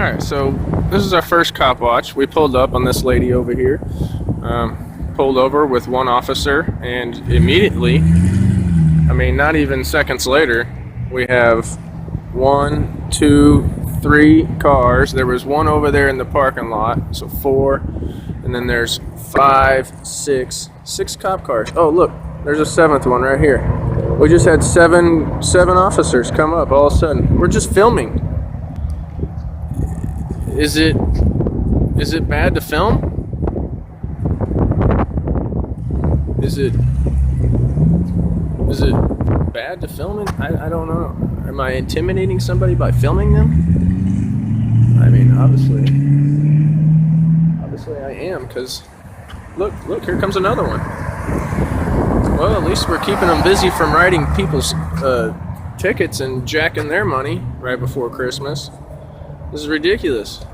Alright, so this is our first cop watch. We pulled up on this lady over here. Pulled over with one officer, and immediately, I mean, not even seconds later, we have 1, 2, 3 cars. There was one over there in the parking lot, so 4. And then there's 5, 6 cop cars. Oh, look, there's a 7th one right here. We just had seven officers come up all of a sudden. We're just filming. Is it bad to film? Is it bad to film it? I don't know. Am I intimidating somebody by filming them? I mean, obviously I am, because look, here comes another one. Well, at least we're keeping them busy from writing people's tickets and jacking their money right before Christmas. This is ridiculous.